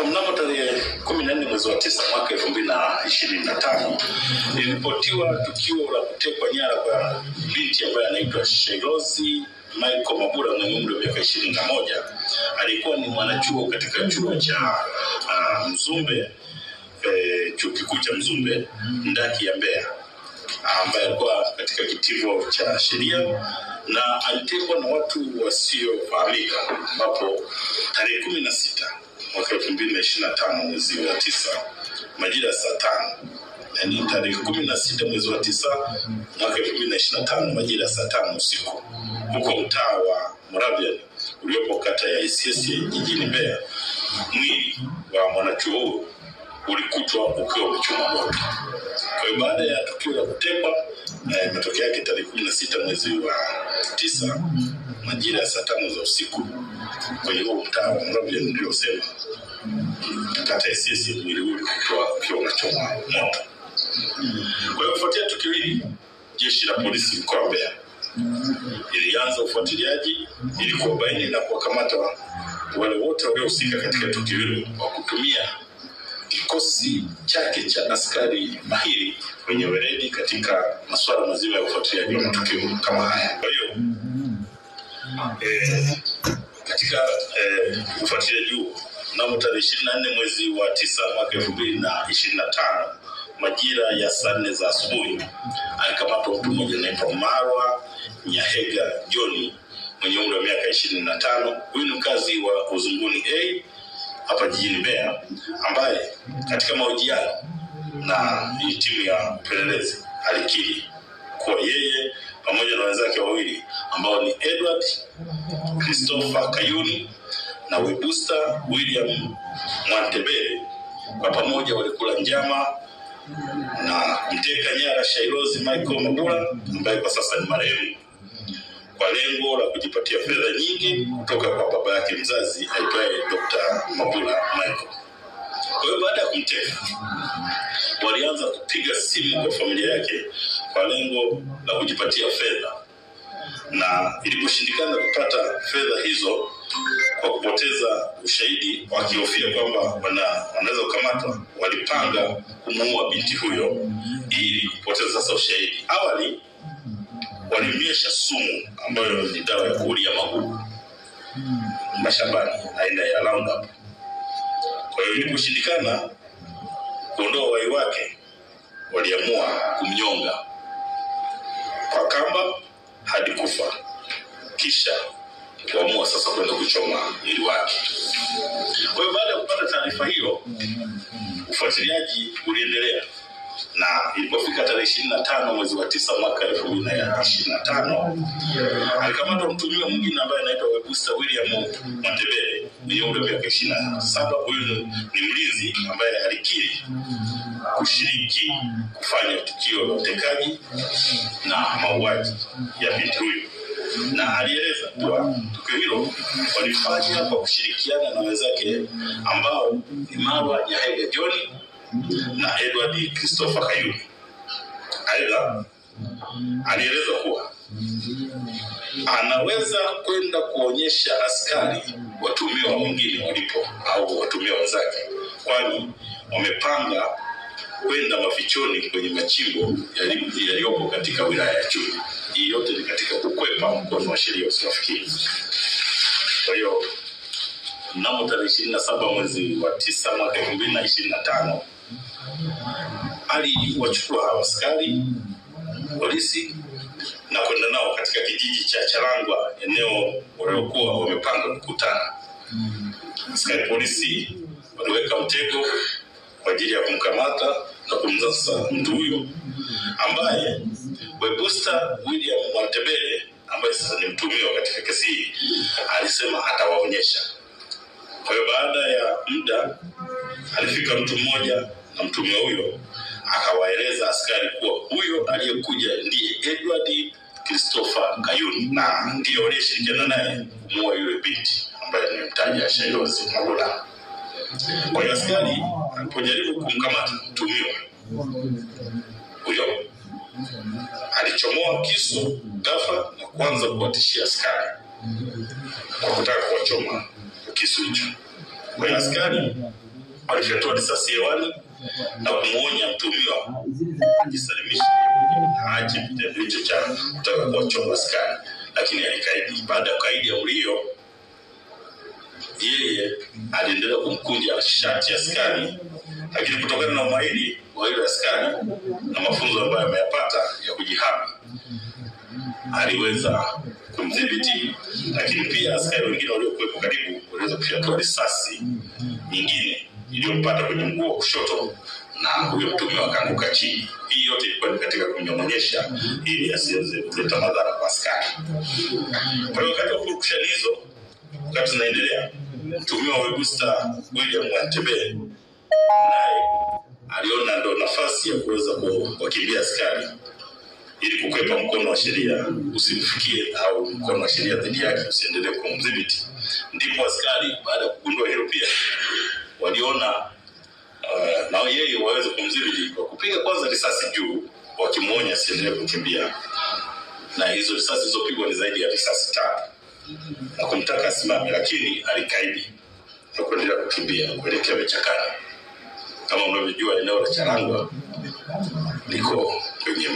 Mnamo tarehe 14 mwezi wa 9 mwaka 2025 iliripotiwa tukio la kutekwa nyara kwa binti ambaye anaitwa Shairozi Michael Mabula mwenye umri wa miaka 21. Alikuwa ni mwanachuo katika chuo cha Mzumbe, chuo kikuu cha Mzumbe ndaki ya Mbeya, ambaye alikuwa katika kitivo cha sheria na alitekwa na watu wasiofahamika, ambapo tarehe 16 mwaka 2025 mwezi wa 9 majira saa 5, yani tarehe 16 mwezi wa 9 mwaka 2025 majira saa 5 usiku, huko mtaa wa Moravian uliopo kata ya Isyesye jijini Mbeya, mwili wa mwanachuo huyo ulikutwa ukiwa umechomwa moto. Kwa hiyo baada ya tukio la kutekwa, matokeo yake tarehe 16 mwezi wa 9 majira ya saa 5 za usiku kwenye huo mtaa wa Moravian niliosema kata ya Isyesye, mwili huo ulikutwa ukiwa unachomwa moto. Kwa hiyo kufuatia tukio hili, jeshi la polisi mkoa wa Mbeya ilianza ufuatiliaji ili kuwabaini na kuwakamata wale wote waliohusika katika tukio hilo kwa kutumia kikosi chake cha askari mahiri wenye weledi katika masuala mazima ya ufuatiliaji wa matukio kama haya. Kwa hiyo katika ufuatiliaji huu, mnamo tarehe 24 mwezi wa 9 mwaka 2025 majira ya saa 4 za asubuhi alikamatwa mtu mmoja anaitwa Marwa Nyahega John mwenye umri wa miaka 25. Huyu ni mkazi wa Uzunguni A hapa jijini Mbeya, ambaye katika mahojiano na timu ya upelelezi alikiri kuwa yeye pamoja na wenzake wawili ambao ni Edward Christopher Kayuni na Webusta William Mwantebele kwa pamoja walikula njama na kumteka nyara Shairozi Michael Mabula ambaye kwa sasa ni marehemu, kwa lengo la kujipatia fedha nyingi kutoka kwa baba yake mzazi aitwaye Dr. Mabula Michael. Kwa hiyo baada ya kumteka, walianza kupiga simu kwa familia yake kwa lengo la kujipatia fedha, na iliposhindikana kupata fedha hizo kwa kupoteza ushahidi wakihofia kwamba wanaweza kukamatwa, walipanga kumuua binti huyo ili kupoteza sasa ushahidi. Awali walimnyesha sumu ambayo ni dawa ya kuulia magugu mashambani aina ya Roundup. Kwa hiyo iliposhindikana kuondoa uhai wake, waliamua kumnyonga kwa kamba hadi kufa, kisha kuamua sasa kwenda kuchoma mwili wake. Kwa hiyo baada ya kupata taarifa hiyo, ufuatiliaji uliendelea, na ilipofika tarehe 25 mwezi wa 9 mwaka 2025 alikamatwa mtuhumiwa mwingine ambaye anaitwa Webusta William Mwantebele mwenye umri wa miaka 27. Huyu ni mlinzi ambaye alikiri kushiriki kufanya tukio la utekaji na mauaji ya binti huyu, na alieleza kuwa tukio hilo walifanya kwa kushirikiana na wenzake ambao ni Marwa Nyahega John na Edward Christopher Kayuni. Aidha, alieleza kuwa anaweza kwenda kuonyesha askari watuhumiwa wengine walipo au watuhumiwa wenzake, kwani wamepanga kwenda mafichoni kwenye machimbo yaliyopo katika wilaya ya Chunya. Hii yote ni katika kukwepa mkono wa sheria usiwafikiri. Kwa hiyo mnamo tarehe 27 mwezi wa 9 mwaka 2025 aliwachukua hawa askari polisi na kwenda nao katika kijiji cha Charangwa, eneo waliokuwa wamepanga kukutana. Askari polisi waliweka mtego kwa ajili ya kumkamata na kumnasa mtu huyo ambaye Webusta William Mwantebele, ambaye sasa ni mtuhumiwa katika kesi hii, alisema atawaonyesha. Kwa hiyo baada ya muda alifika mtu mmoja na mtuhumiwa huyo akawaeleza askari kuwa huyo aliyekuja ndiye Edward Christopher Kayuni na ndiye aliyeshirikiana naye kumuua yule binti ambaye nimemtaja Shairozi Mabula. Kwa hiyo askari alipojaribu kumkamata mtuhumiwa huyo, alichomoa kisu ghafla na kuanza kuwatishia askari kwa kutaka kuwachoma kisu hicho. Kwa hiyo askari walifyatua risasi hewani na kumuonya mtuhumiwa ajisalimishe na aache kitendo hicho cha kutaka kuwachoma askari, lakini alikaidi. Baada ya kukaidi amri hiyo, yeye aliendelea kumkunja shati askari, lakini kutokana na umahiri wa yule askari na mafunzo ambayo ameyapata ya kujihami, aliweza kumdhibiti. Lakini pia askari wengine waliokuwepo karibu waliweza kufyatua risasi nyingine iliyompata kwenye mguu wa kushoto na huyo mtuhumiwa akaanguka chini. Hii yote ilikuwa ni katika kumnyong'onyesha ili asiweze kuleta madhara kwa askari. Kwa hiyo wakati wa purukushani hizo, wakati tunaendelea, mtuhumiwa wa Augusta William Mwantebe naye aliona ndo nafasi ya kuweza kuwakimbia askari ili kukwepa mkono wa sheria usimfikie au mkono wa sheria dhidi yake usiendelee kumdhibiti. Ndipo askari baada ya kugundua hilo pia waliona na yeye waweze kumdhibiti kwa kupiga kwanza risasi juu wakimuonya asiendelee kukimbia, na hizo risasi zilizopigwa ni zaidi ya risasi 5 na kumtaka asimame, lakini alikaidi na kuendelea kukimbia kuelekea vichakani. Kama unavyojua eneo la Charangwa liko kwenye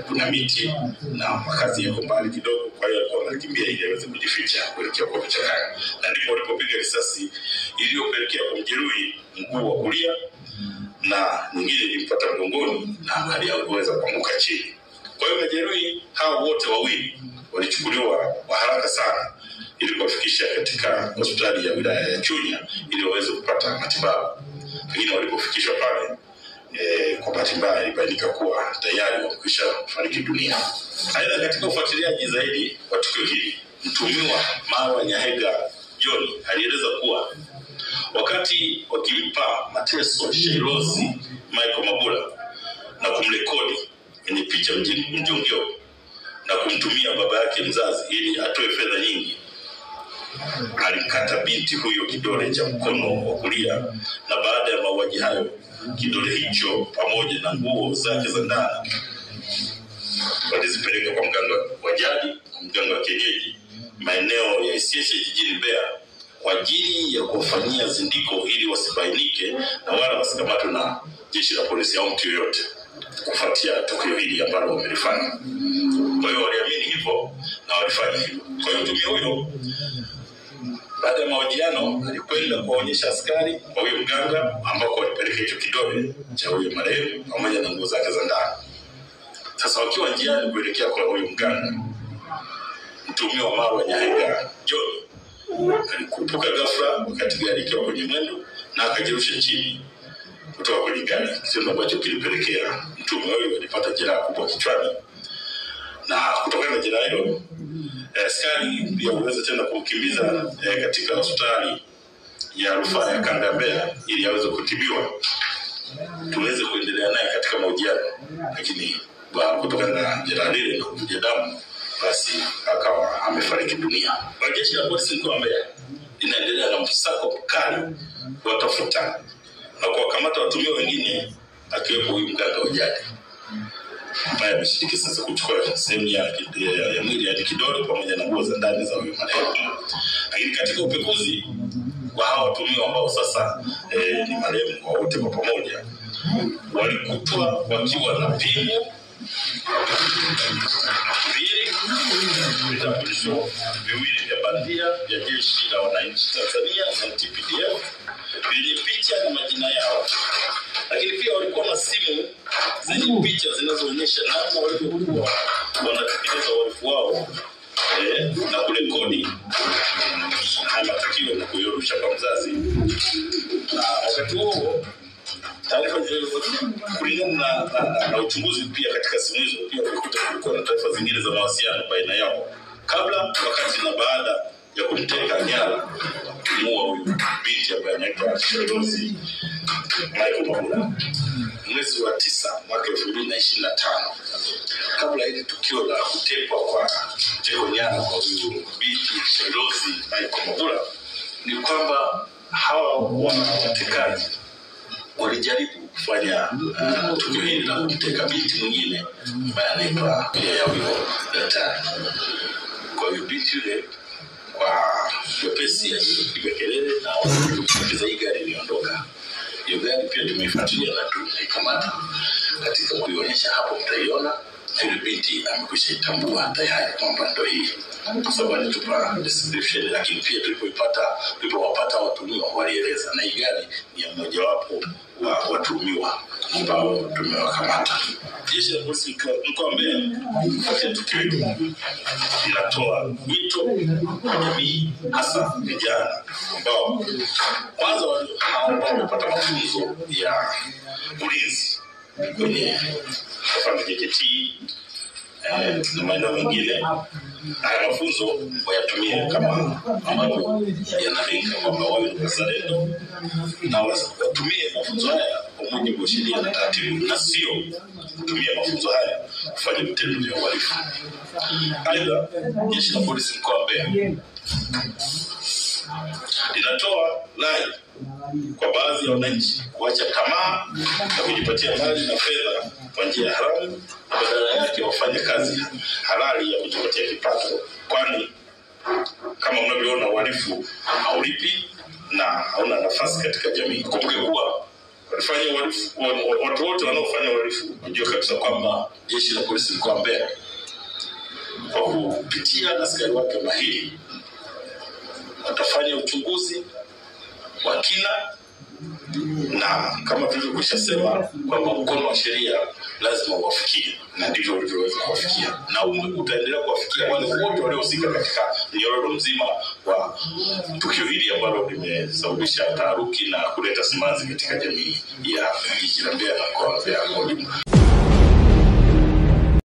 kuna miti na makazi yako mbali kidogo, kwa hiyo alikuwa anakimbia ili aweze kujificha kuelekea kwa vichakani, na ndipo alipopiga risasi iliyopelekea kumjeruhi mguu wa kulia na nyingine ilimpata mgongoni na aliweza kuanguka chini. Kwa hiyo majeruhi hao wote wawili walichukuliwa kwa haraka sana ili kuwafikisha katika hospitali ya wilaya ya Chunya ili waweze kupata matibabu. Lakini walipofikishwa pale, kwa bahati mbaya ilibainika kuwa tayari wamekwisha fariki dunia. Aidha, katika ufuatiliaji zaidi wa tukio hili, mtuhumiwa Marwa Nyahega John alieleza kuwa wakati wakimpa mateso Shairozi Michael Mabula na kumrekodi kwenye picha mjongeo na kumtumia baba yake mzazi ili atoe fedha nyingi, alimkata binti huyo kidole cha mkono wa kulia, na baada ya mauaji hayo kidole hicho pamoja na nguo zake za ndani walizipeleka kwa mganga wa jadi, mganga wa kienyeji maeneo ya Isyesye jijini Mbeya kwa ajili ya kufanyia zindiko ili wasibainike na wala wasikamatwe na jeshi la polisi au mtu yoyote kufuatia tukio hili ambalo wamelifanya. Kwa hiyo waliamini hivyo na walifanya hivyo. Kwa hiyo mtumia huyo baada ya mahojiano alikwenda kuwaonyesha askari kwa huyo mganga ambako walipeleka hicho kidole cha huyo marehemu pamoja na nguo zake za ndani. Sasa wakiwa njiani kuelekea kwa huyo mganga, mtuhumiwa Marwa Nyahega John alikupuka ghafla wakati gari ikiwa kwenye mwendo na akajirusha chini kutoka kwenye gari, kitendo ambacho kilipelekea mtuhumiwa huyo alipata jeraha kubwa kichwani. Na kutokana na jeraha hilo, askari pia waliweza tena kumkimbiza katika hospitali ya rufaa ya kanda ya Mbeya ili aweze kutibiwa tuweze kuendelea naye katika mahojiano, lakini kutokana na jeraha lile na kuvuja damu basi akawa amefariki dunia. Jeshi la polisi mkoa wa Mbeya linaendelea na msako mkali kuwatafuta na kuwakamata watuhumiwa wengine akiwepo huyu mganga wa jadi ambaye ameshiriki sasa kuchukua sehemu ya mwili hadi kidole pamoja na nguo za ndani za huyo marehemu. Lakini katika upekuzi wa hao watuhumiwa ambao sasa ni marehemu kwa wote kwa pamoja, walikutwa wakiwa na pingu vitambulisho viwili vya bandia vya Jeshi la Wananchi Tanzania na TPDF vyenye picha na majina yao. Lakini pia walikuwa na simu zenye picha zinazoonyesha namna walivyokuwa wanatekeleza uhalifu wao na kurekodi haya matukio na kuyorusha kwa mzazi. Na wakati huo taarifa kulingana na uchunguzi pia katika simu hizo pia kulikuwa na taarifa zingine za mawasiliano baina yao kabla, wakati na baada ya kumteka nyara kumuua huyu binti ambaye anaitwa Shairozi Michael Mabula mwezi wa 9 mwaka 2025. Kabla hili tukio la kutekwa kwa nyara kwa huyu binti Shairozi Michael Mabula, ni kwamba hawa watekaji walijaribu kufanya tukio hili la kuteka binti mwingine ambaye anaitwa ya huyo daktari. Kwa hiyo binti yule kwa wepesi alipiga kelele na wakaanza hii gari iliondoka. Hiyo gari pia tumeifuatilia na tumeikamata. Katika kuionyesha hapo mtaiona vile binti amekwisha itambua tayari kwamba ndio hii. Kwa sababu alitupa description, lakini pia tulipowapata watumiwa walieleza, na hii gari ni mmoja wapo wa watumiwa ambao tumewakamata. Jeshi la polisi mkoa wa Mbeya kwa tukio linatoa wito kwa jamii, hasa vijana ambao kwanza wamepata mafunzo ya ulinzi kwenye JKT na maeneo mengine. Haya mafunzo wayatumie kama ambavyo yanalenga kwamba wawe wazalendo, na watumie mafunzo haya kwa mujibu wa sheria na taratibu, na sio kutumia mafunzo haya kufanya vitendo vya uhalifu. Aidha, jeshi la polisi mkoa wa Mbeya linatoa rai kwa baadhi ya wananchi kuacha tamaa na kujipatia mali na fedha kwa njia haramu, badala yake wafanye kazi halali ya kujipatia kipato, kwani kama mnavyoona uhalifu haulipi na hauna nafasi katika jamii. Kumbuke kuwa walifanya uhalifu, watu wote wanaofanya uhalifu wajue kabisa kwamba jeshi la polisi mkoa wa Mbeya kwa kupitia askari wake mahiri watafanya uchunguzi wa kina, na kama tulivyosema kwamba mkono wa sheria lazima uwafikie, na ndivyo ulivyoweza kuwafikia, na utaendelea kuwafikia wale wote waliohusika katika mnyororo mzima wa tukio hili ambalo limesababisha taharuki na kuleta simanzi katika jamii ya jiji la Mbeya na mkoa wa Mbeya kwa ujumla.